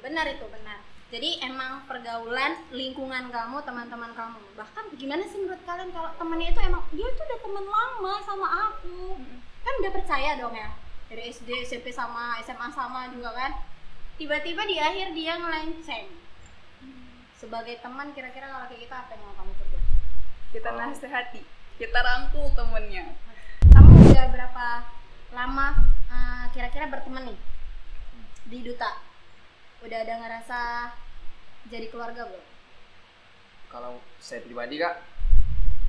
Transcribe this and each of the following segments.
Benar itu, benar. Jadi emang pergaulan, lingkungan kamu, teman-teman kamu. Bahkan gimana sih menurut kalian kalau temennya itu emang dia tuh udah teman lama sama aku. Kan udah percaya dong ya. Dari SD, SMP sama SMA sama juga kan. Tiba-tiba di akhir dia ngelenceng. Sebagai teman kira-kira kalau kayak kita apa yang mau kamu kerja? Kita nasihati, kita rangkul temennya. Kamu udah berapa lama kira-kira berteman nih di Duta? Udah ada ngerasa jadi keluarga belum? Kalau saya pribadi kak,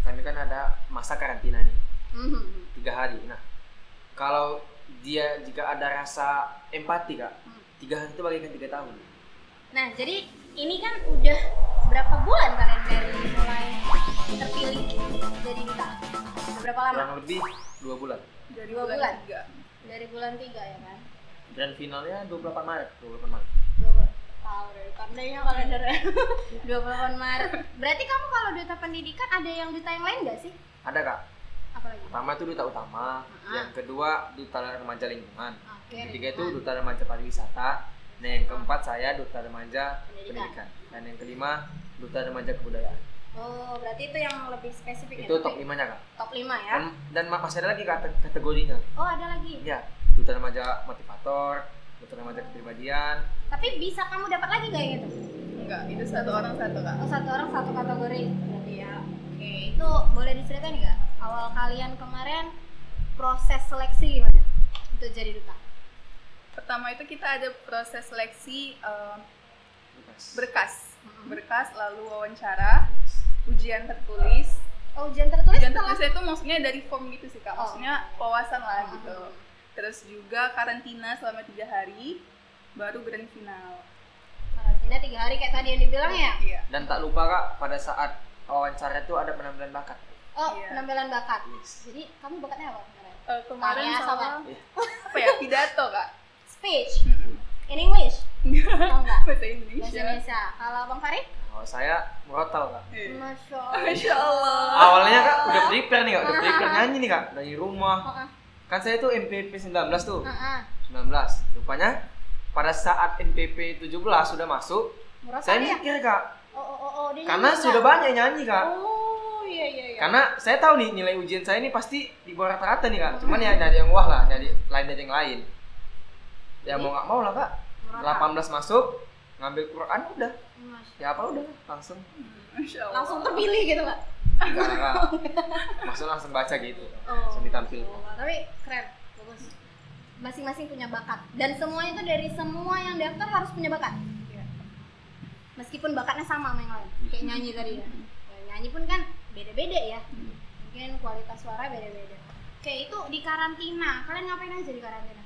kami kan ada masa karantina nih, 3 hari. Nah, kalau dia jika ada rasa empati kak, 3 hari itu bagaikan 3 tahun. Nah, jadi ini kan udah berapa bulan kalian dari mulai terpilih jadi Duta? Udah berapa lama? Kurang lebih 2 bulan. Dari 2 bulan bulan? 3. Dari bulan 3 ya kan? Dan finalnya 28 Maret. 28 Maret. Tahu deh, tandanya kalendernya. 28 Maret. Berarti kamu kalau duta pendidikan ada yang duta yang lain nggak sih? Ada kak. Apa lagi? Pertama itu duta utama, yang kedua duta remaja lingkungan, yang ketiga itu duta remaja pariwisata, nah yang keempat saya duta remaja pendidikan, dan yang kelima duta remaja kebudayaan. Oh, berarti itu yang lebih spesifik. Itu top 5-nya kak. Top 5 ya? Dan masih ada lagi kak kategorinya. Oh, ada lagi? Ya, duta remaja motivator, duta remaja kepribadian. Tapi bisa kamu dapat lagi kayak gitu? Enggak, itu satu orang satu kak. Oh, satu orang satu kategori berarti ya. Oke, itu boleh diceritain nggak? Awal kalian kemarin proses seleksi gimana untuk jadi duta? Pertama itu kita ada proses seleksi Berkas. berkas, lalu wawancara, ujian tertulis. Oh, ujian tertulis Ujian setelah- tertulis itu maksudnya dari form gitu sih kak, maksudnya wawasan lah gitu. Terus juga karantina selama 3 hari, baru grand final. karantina 3 hari kayak tadi yang dibilang ya? Iya. Dan tak lupa kak, pada saat wawancara itu ada penampilan bakat. Oh, Iya. penampilan bakat. Yes. Jadi kamu bakatnya apa kemarin? Kemarin Tanya sama sama. apa ya, pidato kak. Speech in English? Oh enggak. Bahasa Bahasa Indonesia. Indonesia. Kalau Bang Farid? Kalau saya merotol kak. Iya. Masya Allah. Masya Allah. Awalnya kak udah prepare nih kak, udah prepare nyanyi nih kak dari rumah. Heeh. Kan saya tuh MPP 19 tuh. Heeh. 19. Rupanya pada saat MPP 17 sudah masuk, Murah saya kali ya? mikir kak, Dia karena nyanyi sudah nggak? banyak nyanyi kak. Oh, iya. Karena saya tahu nih nilai ujian saya ini pasti di bawah rata-rata nih kak. Cuman ya dari yang wah lah, dari lain dari yang lain. Ya mau nggak mau lah kak. Murah. 18 masuk, ngambil Quran udah. Masya- Ya apa udah langsung. Masya Allah. Langsung terpilih gitu Kak? Enggak lah kak. Maksudnya langsung baca gitu. Langsung ditampilkan. Tapi keren, bagus. Masing-masing punya bakat. Dan semuanya itu dari semua yang daftar harus punya bakat. Meskipun bakatnya sama sama yang lain. Kayak nyanyi tadi ya. Ya, nyanyi pun kan beda-beda ya. Mungkin kualitas suara beda-beda. Oke, itu di karantina. Kalian ngapain aja di karantina?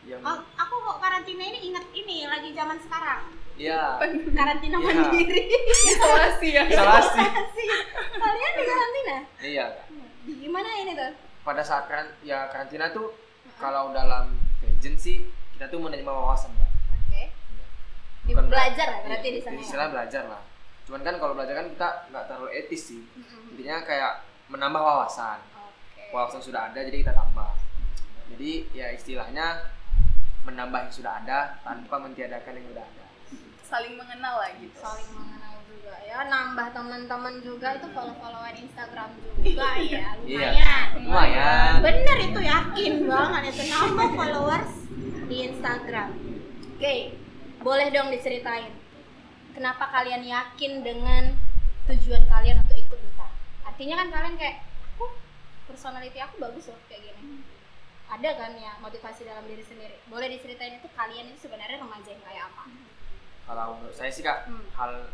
Yang Oh, aku kok karantina ini inget ini lagi zaman sekarang. ya Karantina Iya. mandiri. Isolasi ya. isolasi. Kalian di karantina? Iya kak. Gimana ini tuh? Pada saat karantina tuh kalau dalam pageant sih kita tuh menerima wawasan mbak. Oke. Bukan Belajar ya iya, berarti di sana. istilah belajar lah. Cuman kan kalau belajar kan kita nggak terlalu etis sih. Intinya kayak menambah wawasan. Oke. Wawasan sudah ada jadi kita tambah. Jadi ya istilahnya menambah yang sudah ada tanpa mentiadakan yang sudah ada. Saling mengenal lah gitu. Saling mengenal juga ya, nambah teman-teman juga itu follow-followan Instagram juga ya, Iya, lumayan. lumayan. Bener itu, yakin banget itu nambah followers di Instagram. Oke, boleh dong diceritain kenapa kalian yakin dengan tujuan kalian untuk ikut duta? Artinya kan kalian kayak, personality aku bagus loh kayak gini. Ada kan ya motivasi dalam diri sendiri. Boleh diceritain itu kalian itu sebenarnya remaja yang kayak apa? Kalau menurut saya sih kak, hal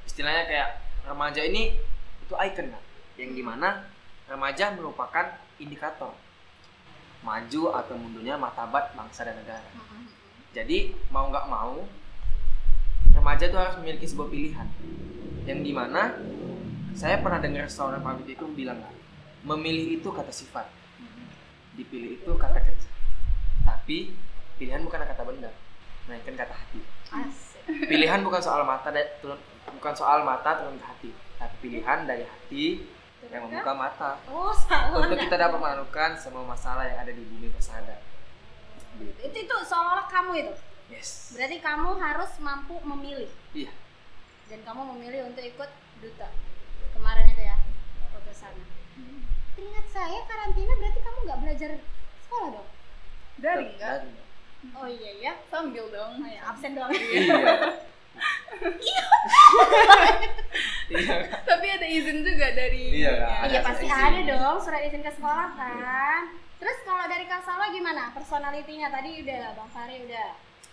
istilahnya kayak remaja ini itu icon kak, yang dimana remaja merupakan indikator maju atau mundurnya martabat bangsa dan negara. Jadi mau nggak mau remaja itu harus memiliki sebuah pilihan, yang dimana saya pernah dengar seorang politikus bilang kak, memilih itu kata sifat, dipilih itu kata kerja, tapi pilihan bukan kata benda, melainkan kata hati. Asik. Pilihan bukan soal mata turun ke hati, tapi pilihan dari hati yang membuka mata Oh, salah. untuk kita dapat menemukan semua masalah yang ada di bumi persada. Itu seolah-olah kamu itu. Yes. Berarti kamu harus mampu memilih. Iya. Dan kamu memilih untuk ikut duta kemarin itu ya, foto sana. Teringat saya karantina berarti kamu nggak belajar sekolah dong? Daring enggak? Oh iya ya. Sambil dong. Oh, ya, absen doang. Iya. Iya. Tapi ada izin juga dari Iya, ininya. Ada Iya pasti izin. ada dong surat izin ke sekolah kan. Terus kalau dari Kak Salwa gimana? Personalitinya tadi udah, Bang Fahri udah.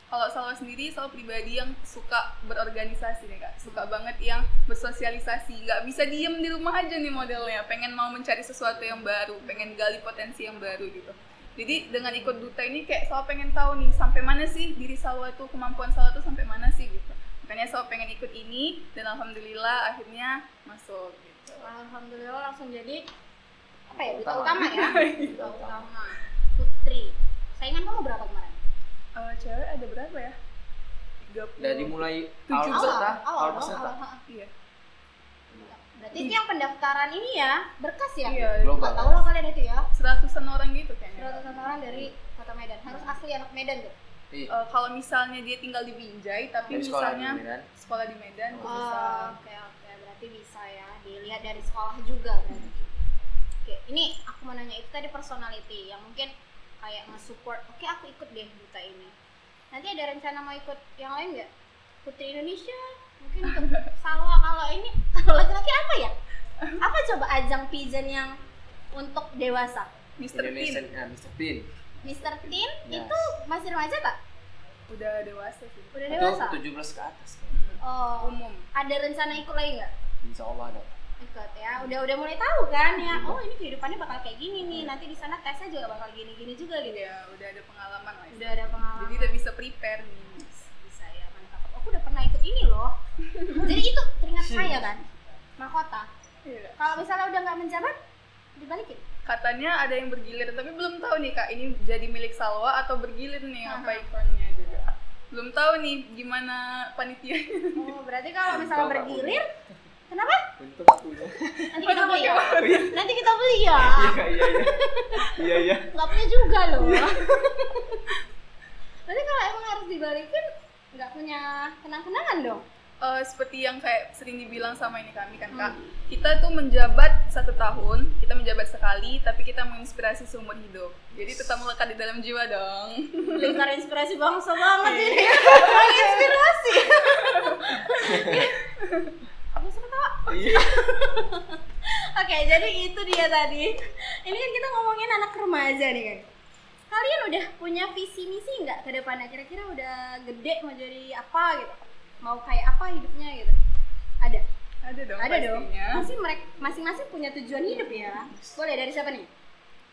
Kalau Salwa sendiri, Salwa pribadi yang suka berorganisasi nih Kak. Suka banget yang bersosialisasi. Nggak bisa diem di rumah aja nih modelnya. Pengen mau mencari sesuatu yang baru, pengen gali potensi yang baru gitu. Jadi dengan ikut duta ini kayak Salwa pengen tahu nih sampai mana sih diri Salwa tuh, kemampuan Salwa tuh sampai mana sih gitu. Makanya Salwa pengen ikut ini dan alhamdulillah akhirnya masuk gitu. Alhamdulillah langsung jadi apa ya? Duta Utama. utama ya. Duta utama. Putri. Saingan kamu berapa kemarin? Cewek ada berapa ya? 30. Dari mulai 17. awal peserta, awal dong, peserta. awal. Iya. Berarti itu yang pendaftaran ini ya, berkas ya? Iya, Global. Nggak tahu lah kalian itu ya. 100-an orang gitu kayaknya. Ratusan orang dari Kota Medan. Harus asli anak Medan tuh. Iya. Kalau misalnya dia tinggal di Binjai tapi Dari sekolah misalnya di Medan. sekolah di Medan Oh, bisa. oke, berarti bisa ya. Dilihat dari sekolah juga berarti. Oke, ini aku mau nanya itu tadi personality yang mungkin kayak nge-support. Oke, aku ikut deh duta ini. Nanti ada rencana mau ikut yang lain nggak? Putri Indonesia, mungkin untuk Salwa. Kalau ini, kalau laki-laki apa ya? Apa coba ajang pigeon yang untuk dewasa? Mr. Indonesian, Tin Mr. Tin. Mr. Teen Yes. itu masih remaja tak? udah dewasa sih. Udah Itu dewasa? 17 ke atas. Oh, Umum. ada rencana ikut lagi nggak? Insya Allah ada. Ikut ya, udah mulai tahu kan ya. Oh ini kehidupannya bakal kayak gini nih. Nanti di sana tesnya juga bakal gini-gini juga gitu. Ya, udah ada pengalaman lah. Udah ada pengalaman. Jadi udah bisa prepare nih. Bisa ya, mantap. Aku udah pernah ikut ini loh. Jadi itu teringat saya kan, mahkota. Iya. Kalau misalnya udah nggak menjabat, dibalikin. Katanya ada yang bergilir tapi belum tahu nih Kak, ini jadi milik Salwa atau bergilir nih Aha. apa ikonnya juga. Belum tahu nih gimana panitianya. Oh berarti kalau misalnya Untung bergilir, kenapa? Untung aku ya. Nanti kita beli ya. Nanti kita beli ya. Iya iya. Nggak punya juga loh. Berarti kalau emang harus dibalikin, nggak punya kenang-kenangan dong. Seperti yang kayak sering dibilang sama ini kami kan Kak, kita tuh menjabat 1 tahun, kita menjabat sekali, tapi kita menginspirasi seumur hidup. Jadi tetap melekat di dalam jiwa dong. Lingkar inspirasi bangsa banget ini. Menginspirasi. Aku suka tawa. Oke, jadi itu dia tadi. Ini kan kita ngomongin anak remaja nih kan. Kalian udah punya visi misi nggak ke depannya? Kira-kira udah gede mau jadi apa gitu? Mau kayak apa hidupnya gitu? Ada. Ada dong Ada dong. pastinya. Masing-masing punya tujuan hidup ya. Boleh dari siapa nih?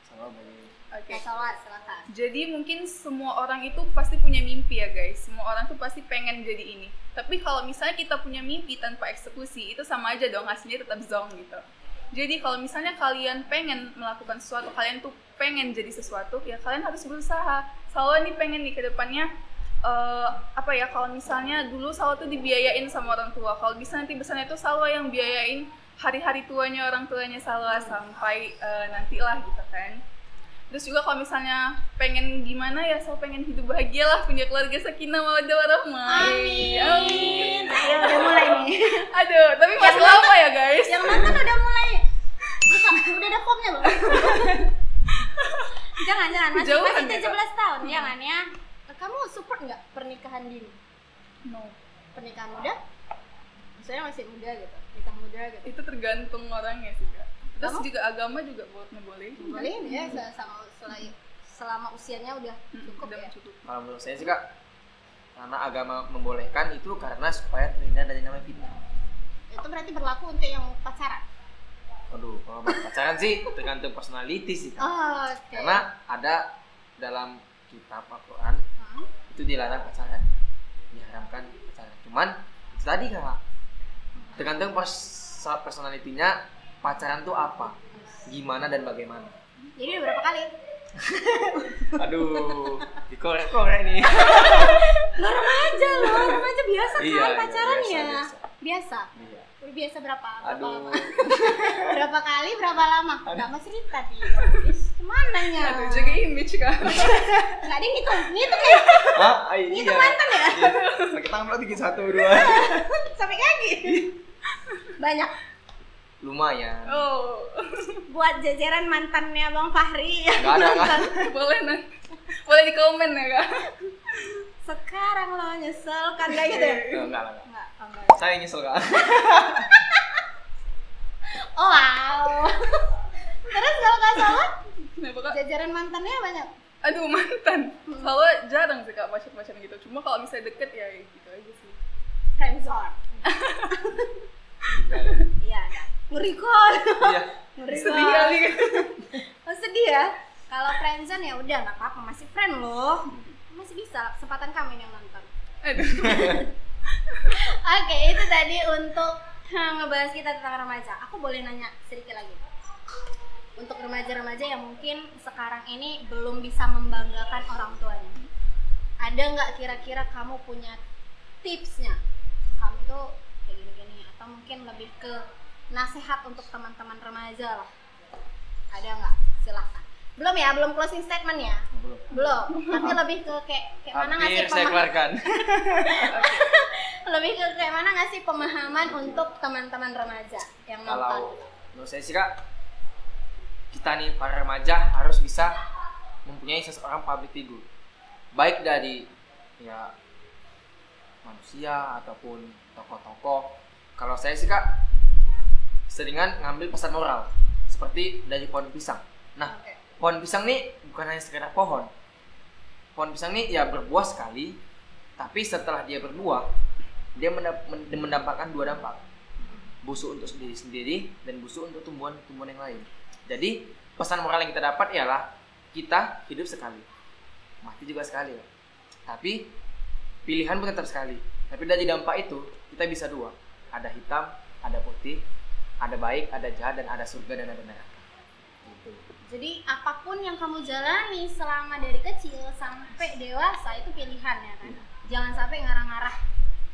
Sama bagi. Oke. Kak Salwa, silakan. Jadi mungkin semua orang itu pasti punya mimpi ya guys. Semua orang tuh pasti pengen jadi ini. Tapi kalau misalnya kita punya mimpi tanpa eksekusi, itu sama aja dong, hasilnya tetap zonk gitu. Jadi kalau misalnya kalian pengen melakukan sesuatu, kalian tuh pengen jadi sesuatu, ya kalian harus berusaha. Salwa nih pengen nih ke depannya apa ya, kalau misalnya dulu Salwa tuh dibiayain sama orang tua. Kalau bisa nanti besarnya itu Salwa yang biayain hari-hari tuanya orang tuanya Salwa sampai nantilah gitu kan. Terus juga kalau misalnya pengen gimana ya, Salwa pengen hidup bahagia lah, punya keluarga sakinah mawaddah warahmah. Amin. Ayo udah mulai nih. Aduh, tapi masih lama ya guys. Yang nonton udah mulai. Udah ada formnya belum? Jangan masih Kejauhan ya, 17 tahun jangan ya. Kamu support nggak pernikahan dini? No. Pernikahan muda? Maksudnya masih muda gitu, nikah muda gitu. Itu tergantung orangnya sih Kak. Terus Kamu? juga agama juga boleh. Boleh ya selama usianya udah cukup Udah ya. cukup. Kalau menurut saya sih Kak, karena agama membolehkan itu karena supaya terhindar dari namanya fitnah. Itu berarti berlaku untuk yang pacaran. Waduh, kalau pacaran sih tergantung personality sih Kak. Oh, oke. Karena ada dalam kitab Al-Quran itu dilarang pacaran, diharamkan pacaran. Cuman itu tadi Kak, tergantung personalitinya pacaran tuh apa, gimana dan bagaimana. Jadi udah berapa kali? Aduh, dikorek-korek nih. Lo remaja biasa kan Iya, pacaran biasa, ya. biasa. Biasa. Iya. Biasa berapa Aduh. lama? Berapa kali, berapa lama? Nggak mau cerita dia. Kemana nya? Aduh, jaga image kan. Nggak dia ngitung ya? Hah? Iya. Ngitung mantan ya? Iya. Pakai tangan berarti 1, 2. Sampai kaki. Banyak. Lumayan. Oh. Buat jajaran mantannya Bang Fahri yang Nggak ada, kan? Boleh nanti. Boleh di komen ya, Kak. sekarang lo nyesel kan kayak gitu ya? Enggak lah. Enggak, enggak. Saya nyesel, Kak. Oh wow. Terus kalau nggak salah Kenapa, Kak? jajaran mantannya banyak. Aduh, mantan. Kalau jarang sih, Kak, pacar-pacaran gitu. Cuma kalau misalnya deket ya gitu aja sih. Friendzone. Iya, ada. Nge-record. Iya. Sedih kali. Oh, sedih ya. Kalau friendzone ya udah nggak apa-apa, masih friend loh. Masih bisa, kesempatan kami yang nonton. Aduh. Oke, itu tadi untuk ngebahas kita tentang remaja. Aku boleh nanya sedikit lagi. Untuk remaja-remaja yang mungkin sekarang ini belum bisa membanggakan orang tuanya. Ada nggak kira-kira kamu punya tipsnya? Kamu tuh kayak gini-gini, atau mungkin lebih ke nasihat untuk teman-teman remaja lah. Ada nggak? Silahkan. Belum ya, belum closing statement ya? Belum. Tapi lebih ke kayak mana ngasih saya keluarkan. lebih ke kayak mana ngasih pemahaman untuk teman-teman remaja yang nonton. Kalau menurut saya sih, Kak, kita nih para remaja harus bisa mempunyai seseorang public figure, baik dari ya manusia ataupun tokoh-tokoh. Kalau saya sih, Kak, seringan ngambil pesan moral seperti dari pohon pisang. Nah, pohon pisang nih bukan hanya sekedar pohon. Pohon pisang nih ya berbuah sekali, tapi setelah dia berbuah, dia mendapatkan 2 dampak. Busuk untuk diri sendiri dan busuk untuk tumbuhan-tumbuhan yang lain. Jadi, pesan moral yang kita dapat ialah kita hidup sekali, mati juga sekali. Tapi pilihan pun tetap sekali. Tapi dari dampak itu kita bisa 2. Ada hitam, ada putih, ada baik, ada jahat, dan ada surga dan ada neraka. Gitu. Jadi apapun yang kamu jalani selama dari kecil sampai dewasa itu pilihan ya kan. Jangan sampai ngarah-ngarah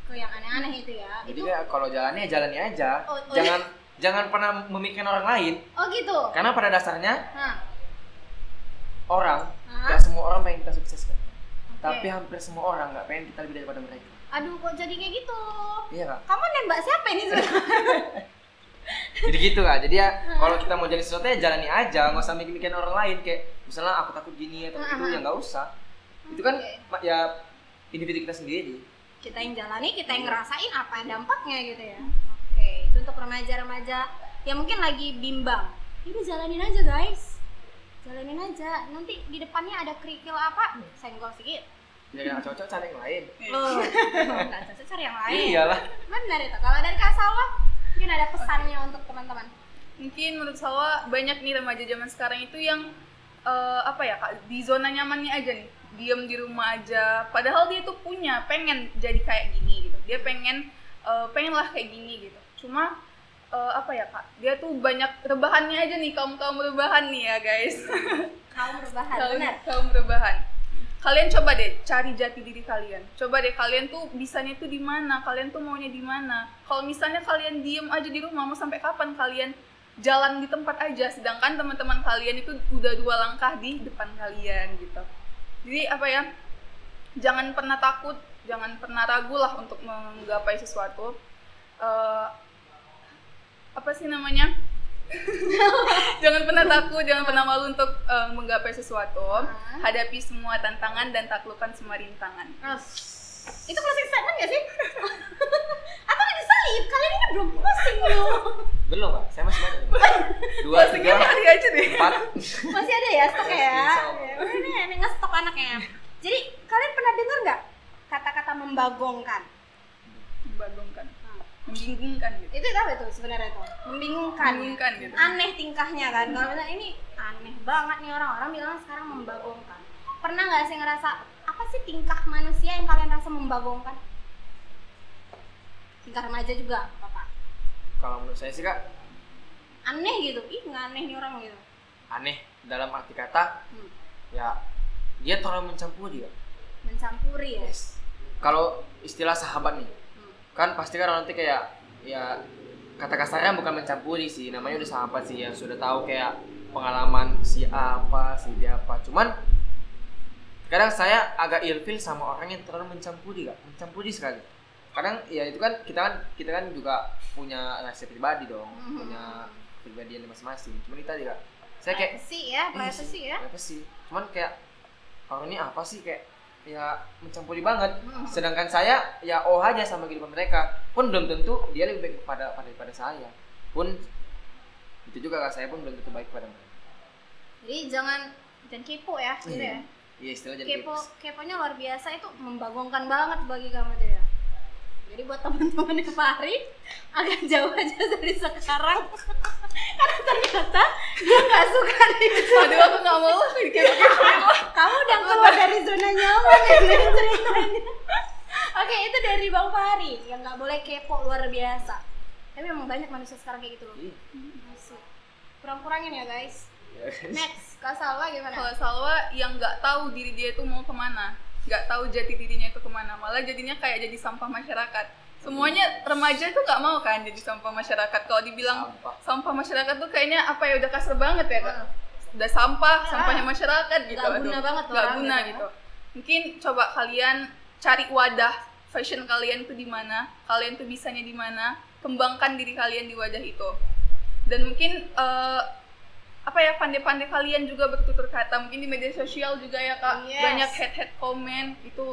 ke yang aneh-aneh itu ya. Jadi Itu kayak kalau jalannya jalani aja. Oh, Jangan pernah memikirkan orang lain. oh gitu. Karena pada dasarnya Nah, orang, Hah? gak semua orang pengen kita sukses kan. Tapi hampir semua orang gak pengen kita lebih daripada mereka. aduh kok jadi kayak gitu. Iya, Kak. Kamu nembak siapa ini sebenarnya? Jadi gitu, Kak. Jadi ya kalau kita mau jadi sesuatu ya jalani aja, nggak usah mikir-mikirin orang lain. Kayak misalnya aku takut gini atau itu, ya nggak usah. Itu kan ya individu kita sendiri. Kita yang jalani, kita yang ngerasain apa dampaknya gitu ya. Oke, itu untuk remaja-remaja yang mungkin lagi bimbang. Udah jalanin aja guys, jalanin aja. Nanti di depannya ada kerikil apa, senggol sedikit. Ya nggak cocok cari yang lain. Oh, nggak cocok cari yang lain. Iyalah. Benar itu. Kalau dari Kak Salwa, mungkin ada pesannya untuk teman-teman. Mungkin menurut saya banyak nih remaja zaman sekarang itu yang apa ya, Kak, di zona nyamannya aja nih, diem di rumah aja. Padahal dia tuh pengen jadi kayak gini gitu. Dia pengen lah kayak gini gitu. Cuma apa ya, Kak, dia tuh banyak rebahannya aja nih, kaum rebahan nih ya guys. Kaum rebahan, benar. Kaum rebahan. Kalian coba deh cari jati diri kalian. Coba deh kalian tuh bisanya tuh di mana? Kalian tuh maunya di mana? Kalau misalnya kalian diem aja di rumah, mau sampai kapan kalian jalan di tempat aja, sedangkan teman-teman kalian itu udah 2 langkah di depan kalian gitu. Jadi apa ya? Jangan pernah takut, jangan pernah ragu lah untuk menggapai sesuatu. Apa sih namanya? Jangan pernah takut, jangan pernah malu untuk menggapai sesuatu. Hadapi semua tantangan dan taklukkan semua rintangan. Itu closing statement gak sih? Atau lagi salib? Kalian ini belum closing loh. Belum, Pak. Saya masih banyak. 2, 3, Hari aja deh. 4. Masih ada ya stoknya ya? Ini ngestok anaknya. Jadi kalian pernah dengar nggak kata-kata membagongkan? Membagongkan, membingungkan gitu. Itu apa itu sebenarnya itu? Membingungkan Gitu. Aneh tingkahnya kan. Kalau misalnya ini aneh banget nih, orang-orang bilang sekarang membagongkan. Pernah nggak sih ngerasa apa sih tingkah manusia yang kalian rasa membagongkan? Tingkah remaja juga apa? Kalau menurut saya sih, Kak, Aneh gitu. Ih nggak aneh nih orang gitu. aneh dalam arti kata ya dia terlalu mencampuri, Kak. Mencampuri ya. Yes. Kalau istilah sahabat nih, kan pasti kan nanti kayak ya kata kasarnya bukan mencampuri sih, namanya udah sahabat sih ya, sudah tahu kayak pengalaman si A apa, si B apa. Cuman kadang saya agak ilfil sama orang yang terlalu mencampuri sekali. Kadang ya itu kan kita kan juga punya rahasia pribadi dong, punya pribadian masing-masing. Cuman kita juga saya kayak privacy. Cuman kayak orang ini apa sih, kayak ya mencampuri banget. Sedangkan saya ya aja sama kehidupan mereka, pun belum tentu dia lebih baik daripada saya. Pun itu juga saya pun belum tentu baik pada mereka. Jadi jangan kepo ya, gitu ya. Iya, istilah jadi keponya luar biasa, itu membagongkan banget bagi kamu tuh ya. Jadi buat teman-teman yang Fahri agak jauh aja dari sekarang karena ternyata dia nggak suka itu. Aduh, aku nggak mau Kamu udah keluar dari zona nyaman ya dengan ceritanya. Oke, itu dari Bang Fahri yang nggak boleh kepo luar biasa. Tapi memang banyak manusia sekarang kayak gitu loh. Masih kurang-kurangin ya guys. Next, Kak Salwa gimana? Kalau Salwa yang nggak tahu diri dia itu mau kemana, nggak tahu jati dirinya itu kemana, malah jadinya kayak jadi sampah masyarakat. Semuanya remaja tuh nggak mau kan jadi sampah masyarakat. Kalau dibilang sampah masyarakat tuh kayaknya apa ya, udah kasar banget ya Kak. Udah sampahnya masyarakat gitu. Gak guna banget, nggak guna gitu. Mungkin coba kalian cari wadah fashion kalian tuh di mana, kalian tuh bisanya di mana, kembangkan diri kalian di wadah itu. Dan mungkin pandai-pandai kalian juga bertutur kata, mungkin di media sosial juga ya Kak. Banyak head komen itu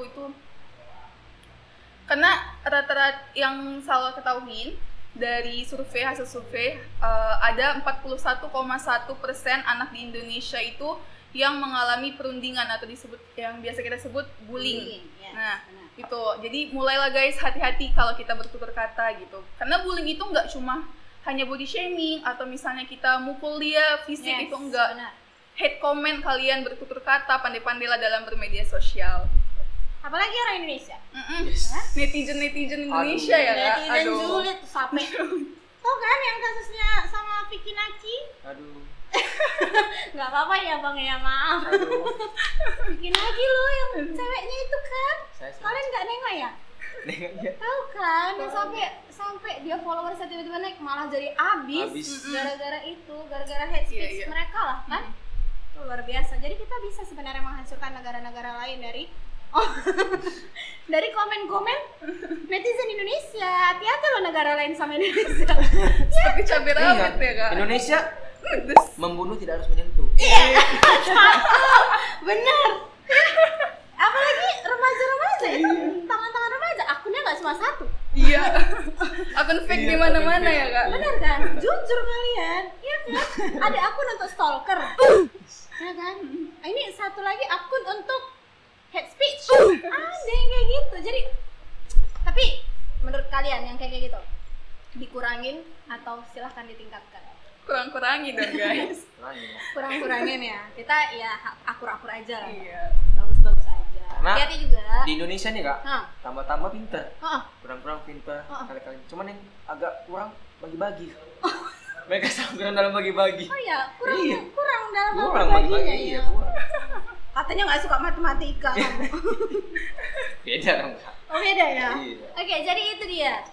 karena rata-rata yang Salwa ketahuin dari hasil survei ada 41,1% anak di Indonesia itu yang mengalami perundingan atau disebut yang biasa kita sebut bullying. Nah, itu. Jadi mulailah guys, hati-hati kalau kita bertutur kata gitu. Karena bullying itu nggak cuma hanya body shaming atau misalnya kita mukul dia fisik, itu enggak. Hate comment kalian bertutur kata, pandai-pandailah dalam bermedia sosial. Apalagi orang Indonesia. Netizen Indonesia ya Kak. Netizen julid sampai. Tuh kan yang kasusnya sama Vicky Naki. Aduh. Nggak apa-apa ya Bang ya, maaf. Vicky Naki loh yang ceweknya itu kan. Kalian nggak nengok ya? Tahu kan, yang sampai dia followersnya tiba-tiba naik, malah jadi abis gara-gara itu, gara-gara hate speech mereka lah kan. Itu luar biasa. Jadi kita bisa sebenarnya menghancurkan negara-negara lain dari komen-komen netizen Indonesia. Hati-hati loh negara lain sama Indonesia. Seperti cabai rawit ya Kak. Indonesia membunuh tidak harus menyentuh. Iya. Bener. Apalagi remaja-remaja itu, tangan-tangan remaja, akunnya nggak cuma satu. Iya. Akun fake di mana-mana ya Kak. Bener kan? Jujur kalian, iya kan? Ada akun untuk stalker, ya kan? Ini satu lagi akun untuk hate speech. Ada yang kayak gitu. Jadi, tapi menurut kalian yang kayak gitu dikurangin atau silahkan ditingkatkan? Kurang-kurangi dong guys. Kurang-kurangin ya. Kita ya akur-akur aja lah. Iya. Bagus-bagus aja. Karena hati-hati juga. Di Indonesia nih Kak, tambah-tambah pinter. Kurang-kurang pinter, kali-kali. Cuman yang agak kurang bagi-bagi. Mereka sangat kurang dalam bagi-bagi. Oh ya, kurang dalam bagi-baginya ya. Katanya nggak suka matematika. Beda dong Kak. Oh beda ya? Iya. Oke, jadi itu dia.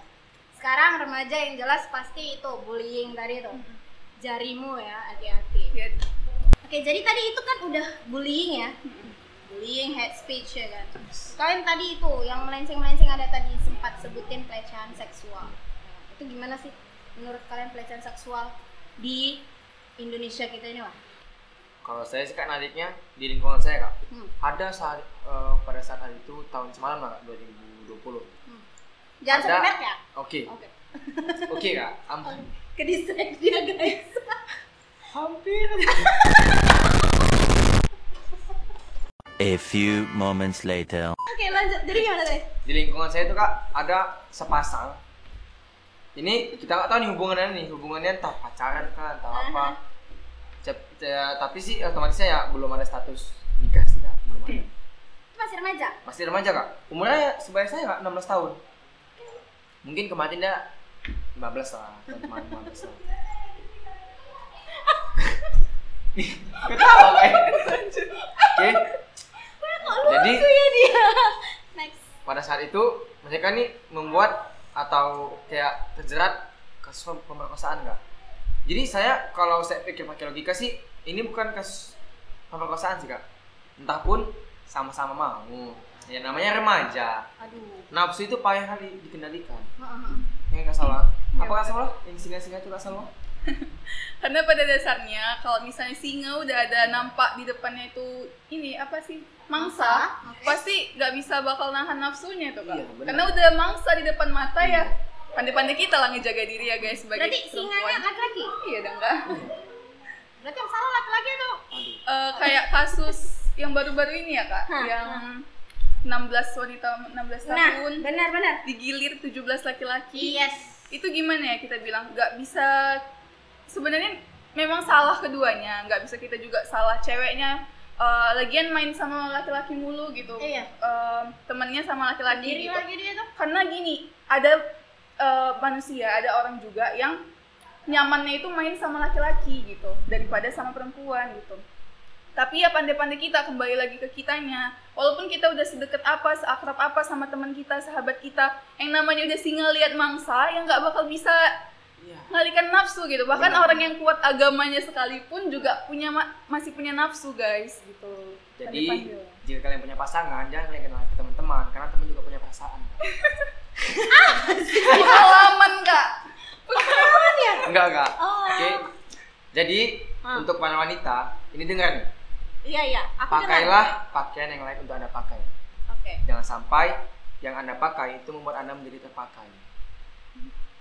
Sekarang remaja yang jelas pasti itu bullying tadi tuh. Jarimu ya, hati-hati. Oke, jadi tadi itu kan udah bullying ya. Bullying, hate speech ya kan. Kalian tadi itu yang melenceng-melenceng ada tadi sempat sebutin pelecehan seksual. Itu gimana sih menurut kalian pelecehan seksual di Indonesia kita ini, Wah? Kalau saya sih Kak, adiknya di lingkungan saya Kak, ada saat pada saat hari itu tahun semalam Kak, 2020. Jangan sebut merek ya? Oke Kak, ampun. Ke-distract dia guys. Hampir. A few moments later. Oke, lanjut. Jadi gimana tadi? Di lingkungan saya itu Kak, ada sepasang. Ini kita nggak tahu nih hubungannya entah pacaran kan, entah apa. Tapi sih otomatis ya belum ada status nikah sih Kak, belum ada. Itu masih remaja? Masih remaja Kak. Umurnya sebaya saya Kak, 16 tahun. Mungkin kemarin dia 15 lah, teman 15 tahun. Ketawa kayak. Oke. Jadi ya dia. Next. pada saat itu mereka nih membuat atau kayak terjerat kasus pemerkosaan nggak? Jadi kalau saya pikir pakai logika sih, ini bukan kasus pemerkosaan sih kak. Entah pun sama-sama mau. Ya namanya remaja. Aduh. Nafsu itu payah kali dikendalikan. Heeh. Nggak salah. Iya, Apa nggak salah? Yang singa-singa itu nggak salah? Karena pada dasarnya kalau misalnya singa udah ada nampak di depannya itu ini apa sih mangsa, Oke. pasti nggak bisa bakal nahan nafsunya tuh kak. Iya, benar. Karena udah mangsa di depan mata ya. Pandai-pandai kita lah ngejaga diri ya guys sebagai Berarti singanya laki-laki? Iya dong kak. Berarti yang salah laki-laki tuh. Aduh. Kayak kasus yang baru-baru ini ya kak, Hah, yang 16 wanita 16 tahun benar. digilir 17 laki-laki. Yes. Itu gimana ya kita bilang nggak bisa, sebenarnya memang salah keduanya, nggak bisa kita juga salah ceweknya. Lagian main sama laki-laki mulu gitu. Iya. Temennya sama laki-laki Diri gitu. lagi dia tuh. Karena gini, ada manusia, ada orang juga yang nyamannya itu main sama laki-laki gitu daripada sama perempuan gitu. Tapi ya pandai-pandai kita kembali lagi ke kitanya. Walaupun kita udah sedekat apa, seakrab apa sama teman kita, sahabat kita, yang namanya udah single lihat mangsa, yang nggak bakal bisa Iya. ngalihkan nafsu gitu. Bahkan Benar. orang yang kuat agamanya sekalipun juga masih punya nafsu guys gitu. Jadi Pandai-pandai. jika kalian punya pasangan, jangan kalian kenal ke teman-teman, karena teman juga punya perasaan. Pengalaman kak. Enggak. Oh. Oke. Jadi untuk para wanita, ini dengar nih. Iya. Aku Pakailah pakaian yang layak untuk Anda pakai. Oke. Jangan sampai yang Anda pakai itu membuat Anda menjadi terpakai.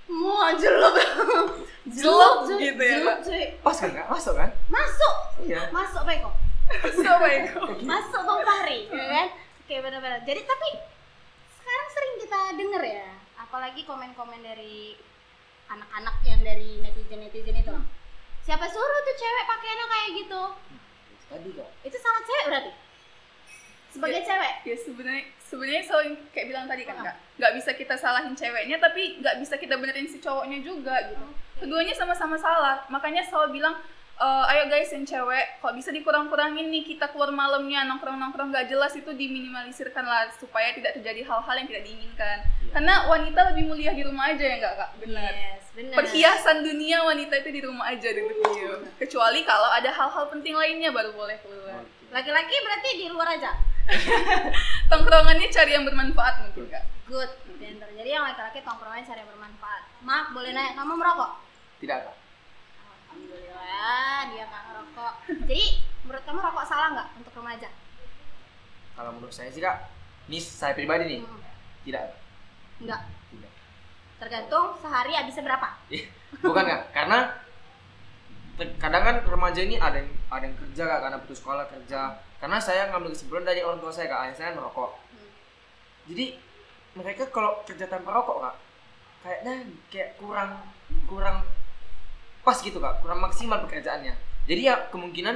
Wah, jelek. Jelek gitu ya, jelek, Kak? cuy. Pas kan nggak? Masuk kan? Masuk. Iya. Masuk, Beko. Coba itu. Masuk Bang Fahri, ya kan? Oke, benar-benar. Jadi tapi sekarang sering kita denger ya, apalagi komen-komen dari anak-anak yang dari netizen itu. Siapa suruh tuh cewek pakaiannya kayak gitu? Tadi kak. Itu salah cewek berarti? Sebagai cewek? Ya sebenarnya selalu kayak bilang tadi kan kak, nggak bisa kita salahin ceweknya, tapi nggak bisa kita benerin si cowoknya juga gitu. Keduanya sama-sama salah. Makanya selalu bilang, ayo guys yang cewek, kalau bisa dikurang-kurangin nih kita keluar malamnya, nongkrong-nongkrong nggak jelas itu diminimalisirkan lah supaya tidak terjadi hal-hal yang tidak diinginkan. Karena wanita lebih mulia di rumah aja ya nggak kak? Benar. Yes, benar. Perhiasan dunia wanita itu di rumah aja dulu. Kecuali kalau ada hal-hal penting lainnya baru boleh keluar. Laki-laki berarti di luar aja. Tongkrongannya cari yang bermanfaat mungkin kak. Good, pinter. Jadi yang laki-laki tongkrongannya cari yang bermanfaat. Maaf, boleh nanya, kamu merokok? Tidak kak. Alhamdulillah, dia nggak ngerokok. Jadi, menurut kamu rokok salah nggak untuk remaja? Kalau menurut saya sih kak, ini saya pribadi nih, tidak. Enggak. Tidak. Tergantung sehari habisnya berapa. Bukan kak, karena kadang kan remaja ini ada yang kerja kak, karena putus sekolah kerja. Karena saya ngambil kesimpulan dari orang tua saya kak, ayah saya merokok. Jadi mereka kalau kerja tanpa rokok kak, kayaknya kayak kurang pas gitu kak, kurang maksimal pekerjaannya. Jadi ya kemungkinan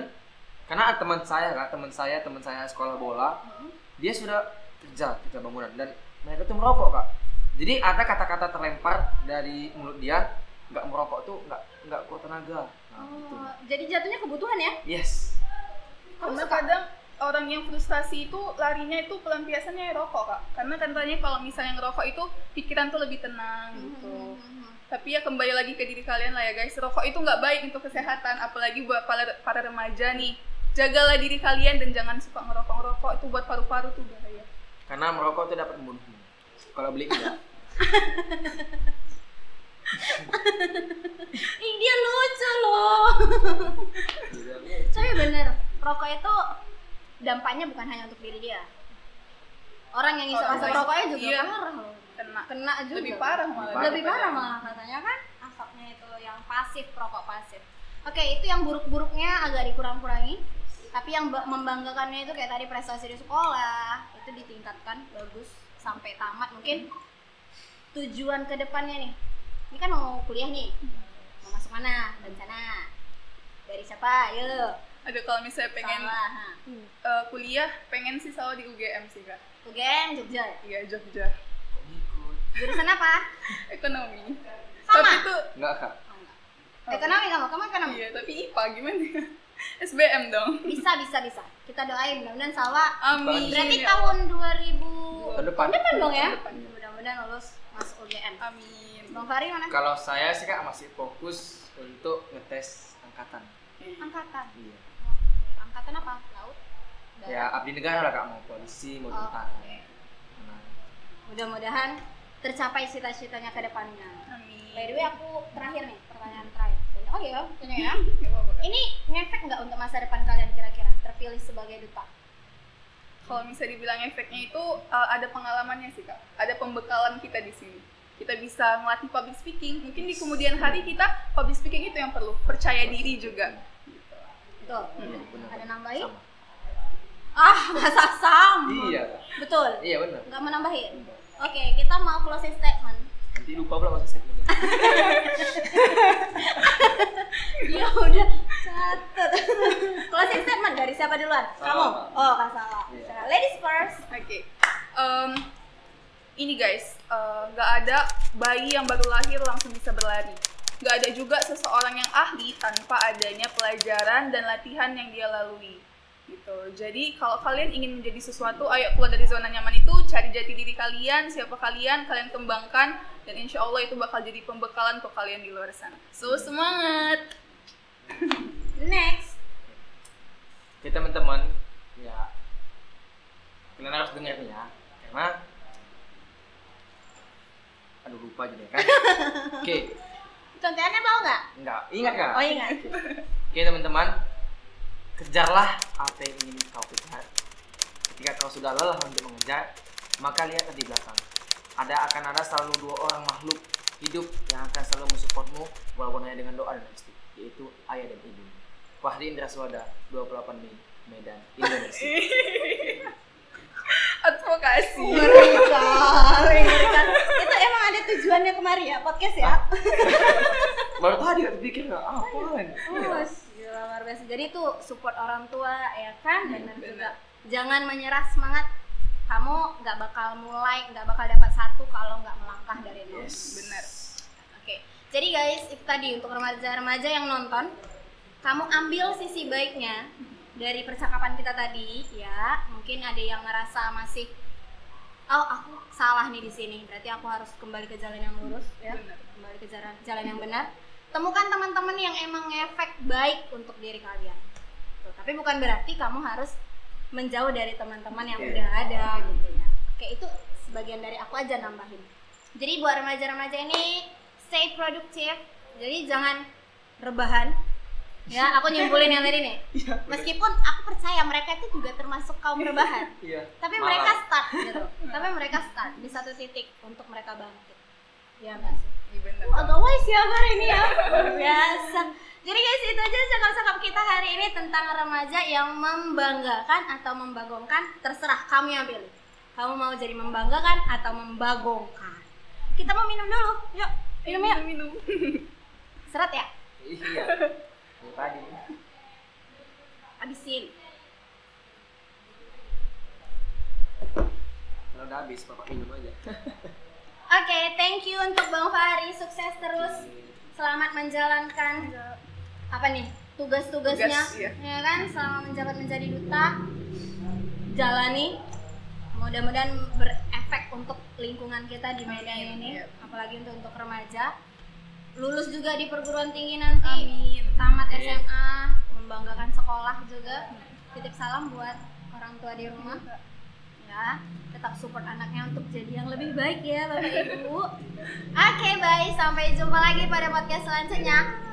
karena teman saya sekolah bola, dia sudah kerja bangunan dan mereka tuh merokok kak. Jadi ada kata-kata terlempar dari mulut dia, nggak merokok tuh nggak kuat tenaga. Nah, gitu. Jadi jatuhnya kebutuhan ya? Yes. Karena kadang orang yang frustasi itu larinya itu pelampiasannya rokok kak. Karena katanya kalau misalnya ngerokok itu pikiran tuh lebih tenang gitu. Tapi ya kembali lagi ke diri kalian lah ya guys. Rokok itu nggak baik untuk kesehatan, apalagi buat para remaja nih. Jagalah diri kalian dan jangan suka ngerokok itu buat paru-paru tuh bahaya. Karena merokok tuh dapat membunuhmu. Kalau beli enggak. Ih, dia lucu loh. Tapi bener, rokok itu dampaknya bukan hanya untuk diri dia. Orang yang isap asap rokoknya juga iya. parah loh. Kena juga. Lebih parah malah. Lebih parah malah katanya kan asapnya itu yang pasif, rokok pasif. Oke, itu yang buruk-buruknya agak dikurang-kurangi. Tapi yang membanggakannya itu kayak tadi prestasi di sekolah itu ditingkatkan bagus sampai tamat. Mungkin tujuan ke depannya nih. Ini kan mau kuliah nih. Mau masuk mana? Rencana. Dari siapa? Ayo. Ada kalau misalnya pengen Salah. kuliah, pengen sih selalu di UGM sih kak. UGM Jogja. Iya Jogja. Ikut. Jurusan apa? Ekonomi. Sama? Tapi tuh Enggak kak. Oh, enggak. Ekonomi kamu ekonomi? iya, tapi IPA gimana? SBM dong. Bisa. Kita doain mudah-mudahan Salwa. Amin. Berarti Ya tahun 2000 Tahun depan. dong ya? Tahun depan. Mudah-mudahan mudah-mudahan lulus masuk UGM. Amin. Bang Fahri mana? Kalau saya sih Kak masih fokus untuk ngetes angkatan. Angkatan. Iya. Oke. Angkatan apa? Laut? Ya abdi negara lah Kak, mau polisi, mau tentara. Oke. Nah, Mudah-mudahan tercapai cita-citanya ke depannya. Amin. By the way, aku terakhir nih, pertanyaan terakhir. Oh iya, tanya ya. Gak apa-apa, Kak. Ini ngefek nggak untuk masa depan kalian kira-kira terpilih sebagai duta? Kalau bisa dibilang efeknya itu ada pengalamannya sih Kak. Ada pembekalan kita di sini. Kita bisa melatih public speaking. Mungkin di kemudian hari kita public speaking itu yang perlu. Percaya diri juga. Gitu. Betul. iya, benar. Ada nambahin? Sama. Ah, masa sama. Iya Kak. Betul. Iya benar. Nggak mau nambahin? Oke, kita mau closing statement. Nanti lupa pula masa statement. Ya udah catat. Closing statement dari siapa duluan? Kamu? Salah. Oh, Kak Salah. Iya. Ladies first. Oke. Ini guys, nggak ada bayi yang baru lahir langsung bisa berlari. Nggak ada juga seseorang yang ahli tanpa adanya pelajaran dan latihan yang dia lalui. Gitu. Jadi kalau kalian ingin menjadi sesuatu, ayo keluar dari zona nyaman itu, cari jati diri kalian, siapa kalian kembangkan, dan insya Allah itu bakal jadi pembekalan untuk kalian di luar sana. So semangat! Next. Oke teman-teman, ya kalian harus dengar nih ya, karena aduh lupa jadi kan. Oke, Contohnya mau nggak? enggak, ingat Kak? Oh ingat. Oke teman-teman, kejarlah apa yang ingin kau kejar. Ketika kau sudah lelah untuk mengejar, maka lihatlah di belakang. Akan ada selalu dua orang makhluk hidup yang akan selalu mensupportmu walaupun hanya dengan doa dan restu, yaitu ayah dan ibu. Fahri Indra Swada, 28 Mei, Medan, Indonesia. Advokasi. Mengerikan. Itu emang ada tujuannya kemari ya podcast ya? Baru tadi aku pikir apaan? Oh, gila, luar biasa. Jadi itu support orang tua ya kan, benar benar. juga. Jangan menyerah semangat. Kamu nggak bakal mulai, nggak bakal dapat satu kalau nggak melangkah dari nol. Yes. Benar. Oke. Jadi guys, itu tadi untuk remaja-remaja yang nonton, kamu ambil sisi baiknya dari percakapan kita tadi ya. Mungkin ada yang ngerasa masih, oh aku salah nih di sini, berarti aku harus kembali ke jalan yang lurus ya. Benar. Kembali ke jalan yang benar. Temukan teman-teman yang emang ngefek baik untuk diri kalian. Tuh, tapi bukan berarti kamu harus menjauh dari teman-teman yang udah ada gitu ya. Oke, itu sebagian dari aku aja nambahin. Jadi buat remaja-remaja ini stay produktif. Jadi jangan rebahan. Ya, aku nyimpulin yang tadi nih. Meskipun aku percaya mereka itu juga termasuk kaum rebahan. Iya. Tapi Malah. mereka start gitu. Tapi mereka start di satu titik untuk mereka bangkit. Ya enggak sih? Iya benar. Agak wise ya hari ini ya. Luar biasa. Jadi guys, itu aja cakap-cakap kita hari ini tentang remaja yang membanggakan atau membagongkan. Terserah kamu yang pilih. Kamu mau jadi membanggakan atau membagongkan. Kita mau minum dulu. Yuk, minum ya. Minum. Serat ya? Iya. Itu tadi. Habisin. Kalau udah habis, Bapak minum aja. Oke, thank you untuk Bang Fahri. Sukses terus. Selamat menjalankan apa nih tugas-tugasnya, Tugas, iya. ya kan? Selama menjabat menjadi duta, jalani. Mudah-mudahan berefek untuk lingkungan kita di Medan Amin, ini, iya. apalagi untuk remaja. Lulus juga di perguruan tinggi nanti, Amin. tamat Amin. SMA, membanggakan sekolah juga. Titip salam buat orang tua di rumah. Ya, tetap support anaknya untuk jadi yang lebih baik ya Bapak Ibu. Oke, bye. Sampai jumpa lagi pada podcast selanjutnya.